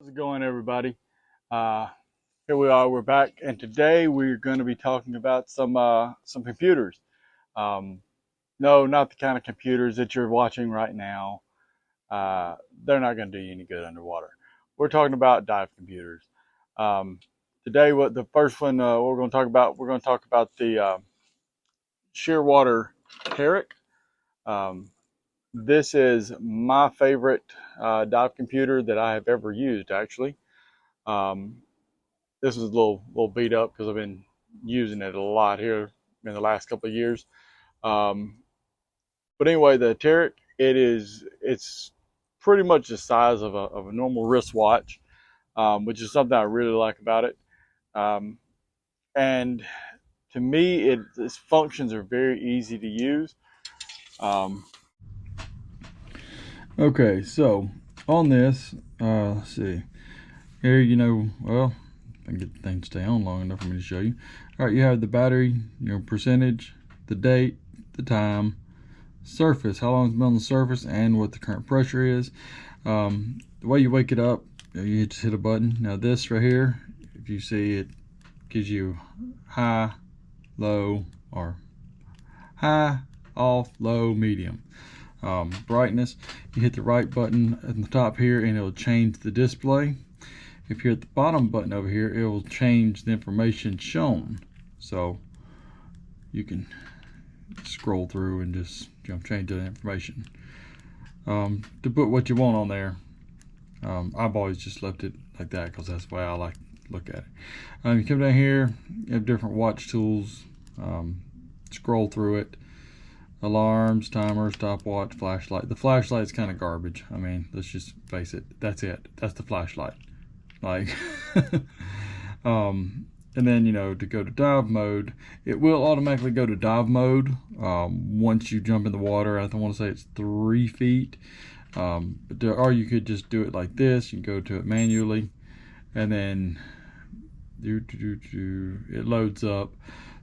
How's it going, everybody? Uh, Here we are. We're back, and today we're going to be talking about some computers. Um, no, not the kind of computers that you're watching right now. Uh, they're not going to do you any good underwater. We're talking about dive computers. Um, Today, what the first one we're going to talk about? We're going to talk about the Shearwater Teric. Um, this is my favorite dive computer that I have ever used, actually. Um, this is a little beat up because I've been using it a lot here in the last couple of years. Um, but anyway, the Teric, it's pretty much the size of a normal wristwatch, which is something I really like about it. Um, and to me, its functions are very easy to use. Um, Okay, so on this, let's see. Here, well, I can get the thing to stay on long enough for me to show you. All right, you have the battery, percentage, the date, the time, surface, how long it's been on the surface, and what the current pressure is. The way you wake it up, you just hit a button. Now this right here, if you see, it gives you high, low, or high, off, low, medium. Brightness, you hit the right button at the top here and it'll change the display. If you're at the bottom button over here, it will change the information shown. So you can scroll through and just change the information. To put what you want on there, I've always just left it like that because that's the way I like to look at it. You come down here, you have different watch tools. Scroll through it. Alarms, timer, stopwatch, flashlight. The flashlight's kind of garbage. I mean, let's just face it. That's it. That's the flashlight. Like, and then, to go to dive mode, it will automatically go to dive mode once you jump in the water. I want to say it's 3 feet. Or you could just do it like this. You can go to it manually, and then it loads up.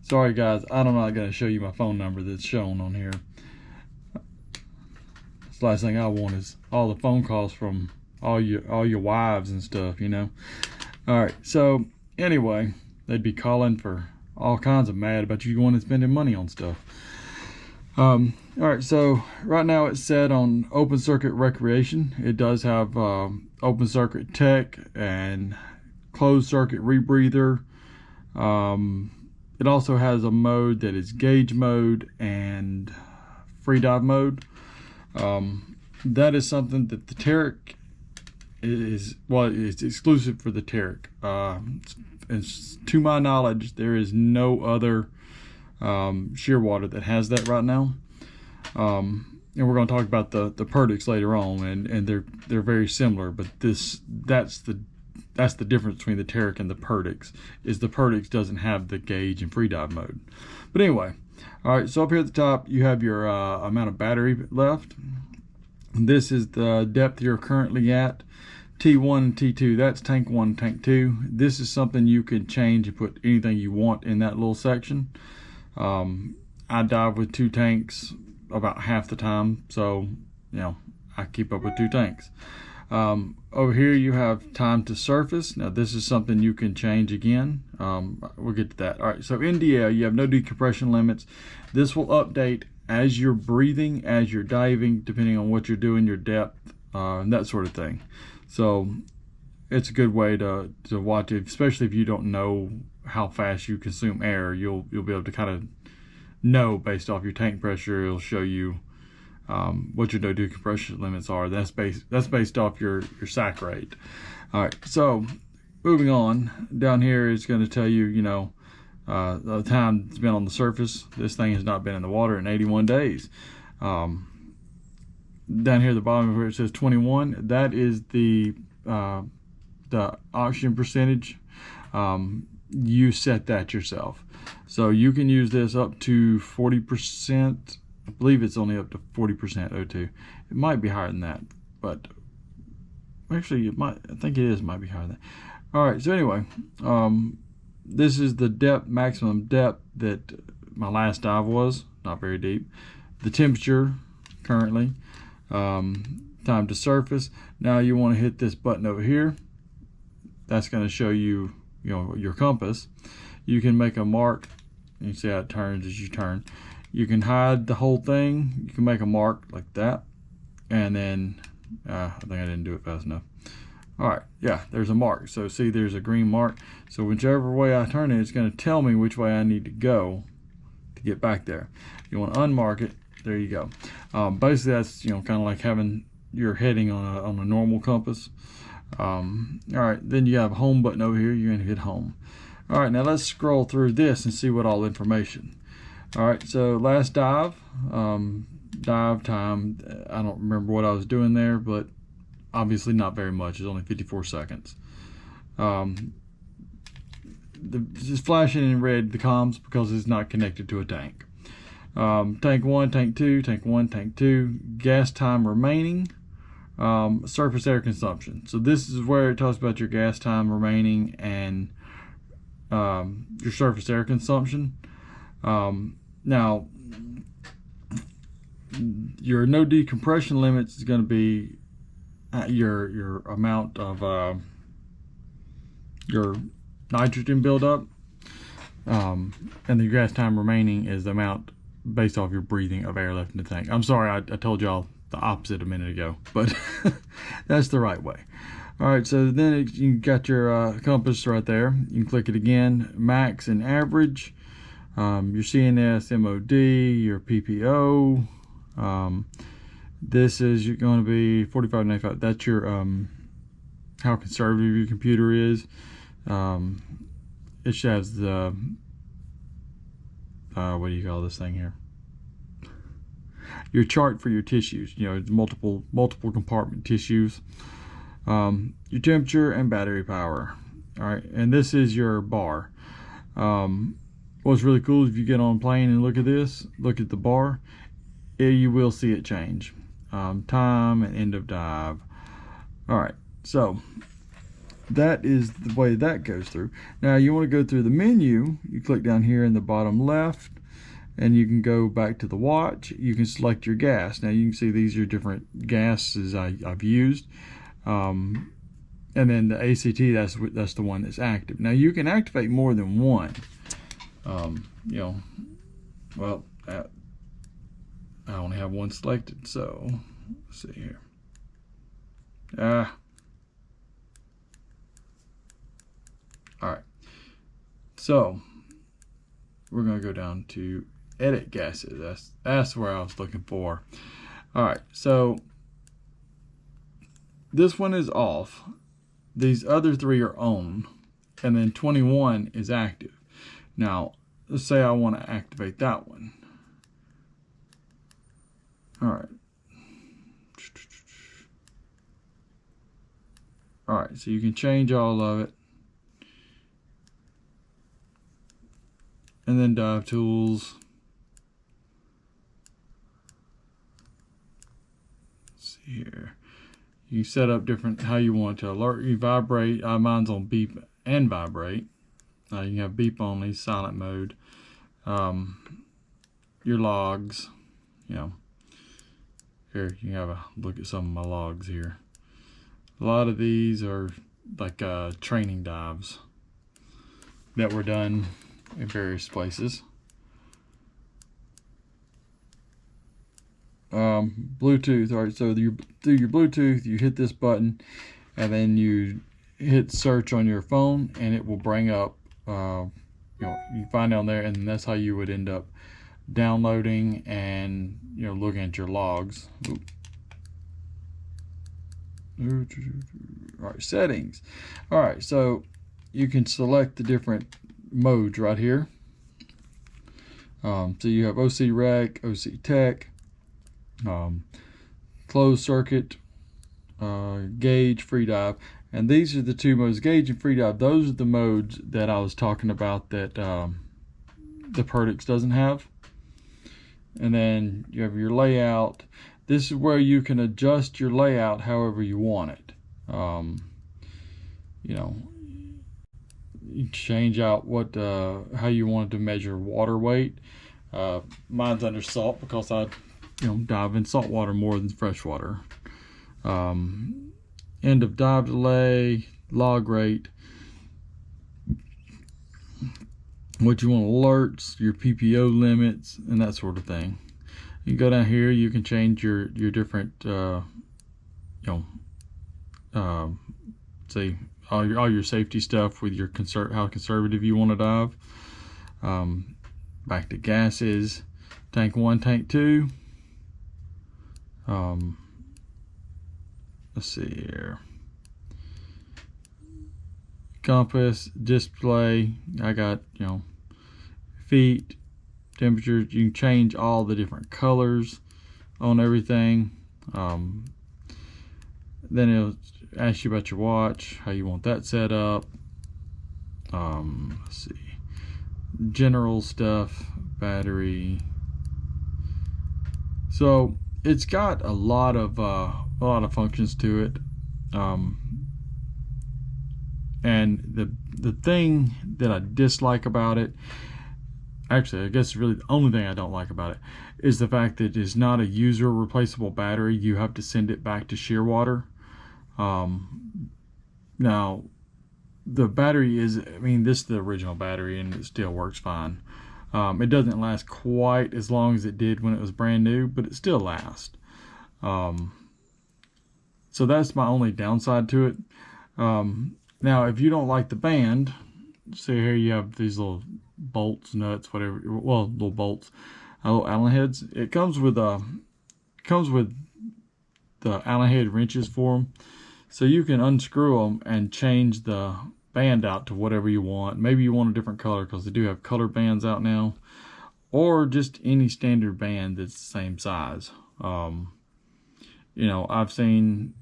Sorry guys, I'm not going to show you my phone number that's shown on here. The last thing I want is all the phone calls from all your wives and stuff, Alright, so anyway, they'd be calling for all kinds of mad about you going and spending money on stuff. Alright, so right now it's set on open circuit recreation. It does have open circuit tech and closed circuit rebreather. It also has a mode that is gauge mode and free dive mode. That is something that the Teric it's exclusive for the Teric. To my knowledge, there is no other Shearwater that has that right now. And we're going to talk about the Perdix later on, and they're very similar, but that's the difference between the Teric and the Perdix, is the Perdix doesn't have the gauge and free dive mode. But anyway, all right, so up here at the top you have your amount of battery left. This is the depth you're currently at, T1 and T2. That's tank 1, tank 2. This is something you can change and put anything you want in that little section. I dive with 2 tanks about half the time, so I keep up with 2 tanks. Over here you have time to surface. Now this is something you can change again. We'll get to that. All right, so NDL, you have no decompression limits. This will update as you're breathing, as you're diving, depending on what you're doing, your depth, and that sort of thing. So it's a good way to watch it, especially if you don't know how fast you consume air. You'll be able to kind of know based off your tank pressure. It'll show you what your no decompression limits are. That's based off your sac rate. All right, so moving on, down here is going to tell you the time it's been on the surface. This thing has not been in the water in 81 days. Down here at the bottom where it says 21, that is the oxygen percentage. You set that yourself, so you can use this up to 40%. I believe it's only up to 40% O2. It might be higher than that, but actually I think it might be higher than that. All right, so anyway, this is the maximum depth that my last dive was, not very deep. The temperature currently, time to surface. Now you want to hit this button over here. That's going to show you, your compass. You can make a mark. You see how it turns as you turn. You can hide the whole thing. You can make a mark like that, and then I think I didn't do it fast enough. All right, yeah, there's a mark. So see, there's a green mark. So whichever way I turn it, it's going to tell me which way I need to go to get back there. You want to unmark it. There you go. Basically, that's kind of like having your heading on a normal compass. All right, then you have a home button over here. You're going to hit home. All right, now let's scroll through this and see what all information. All right, so last dive, dive time. I don't remember what I was doing there, but obviously not very much. It's only 54 seconds. It's flashing in red, the comms, because it's not connected to a tank. Tank 1, tank 2, tank 1, tank 2. Gas time remaining. Surface air consumption. So this is where it talks about your gas time remaining and your surface air consumption. Now, your no decompression limits is going to be your amount of your nitrogen buildup, and the gas time remaining is the amount based off your breathing of air left in the tank. I'm sorry, I told y'all the opposite a minute ago, but that's the right way. All right, so then you got your compass right there. You can click it again, max and average, your CNS, MOD, your PPO. This is going to be 4595. That's your how conservative your computer is. It has the what do you call this thing here? Your chart for your tissues. Multiple compartment tissues. Your temperature and battery power. All right, and this is your bar. What's really cool is if you get on a plane and look at this, look at the bar, you will see it change. Time and end of dive. All right, so that is the way that goes through. Now you want to go through the menu. You click down here in the bottom left, and you can go back to the watch. You can select your gas. Now you can see these are different gases I've used. And then the ACT, that's the one that's active. Now you can activate more than one. Well, I only have one selected, so let's see here. All right. So we're gonna go down to edit gases. That's where I was looking for. All right. So this one is off. These other three are on, and then 21 is active. Now, let's say I want to activate that one. All right. All right, so you can change all of it. And then dive tools. Let's see here. You set up different how you want to alert you, vibrate. Mine's on beep and vibrate. You can have beep only, silent mode. Your logs, Here you can have a look at some of my logs here. A lot of these are like training dives that were done in various places. Bluetooth. All right, so through your Bluetooth, you hit this button, and then you hit search on your phone, and it will bring up. You find down there, and that's how you would end up downloading and looking at your logs. All right, settings. All right, so you can select the different modes right here. So you have OC Rec, OC Tech, closed circuit, gauge, free dive, and these are the two modes, gauge and free dive. Those are the modes that I was talking about that the Perdix doesn't have. And then you have your layout. This is where you can adjust your layout however you want it. You change out how you want to measure water weight. Mine's under salt because I dive in salt water more than freshwater. End of dive delay, log rate, what you want alerts, your PPO limits, and that sort of thing. You can go down here, you can change your different say all your safety stuff with your how conservative you want to dive. Back to gases, tank 1, tank 2. Let's see here. Compass, display, I got, feet, temperature. You can change all the different colors on everything. Then it'll ask you about your watch, how you want that set up. Let's see, general stuff, battery. So it's got a lot of functions to it. And the thing that I dislike about it, actually I guess really the only thing I don't like about it, is the fact that it's not a user replaceable battery. You have to send it back to Shearwater. Now the battery is, this is the original battery and it still works fine. It doesn't last quite as long as it did when it was brand new, but it still lasts. So that's my only downside to it. Now, if you don't like the band, see here you have these little bolts, nuts, whatever. Well, little bolts, little Allen heads. It comes with the Allen head wrenches for them, so you can unscrew them and change the band out to whatever you want. Maybe you want a different color because they do have color bands out now, or just any standard band that's the same size. I've seen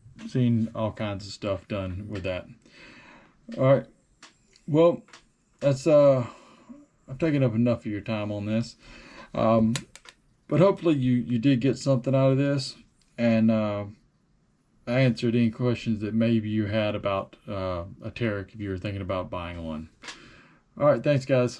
all kinds of stuff done with that. All right, well, that's I've taken up enough of your time on this, but hopefully you did get something out of this, and I answered any questions that maybe you had about a Teric if you were thinking about buying one. All right, thanks guys.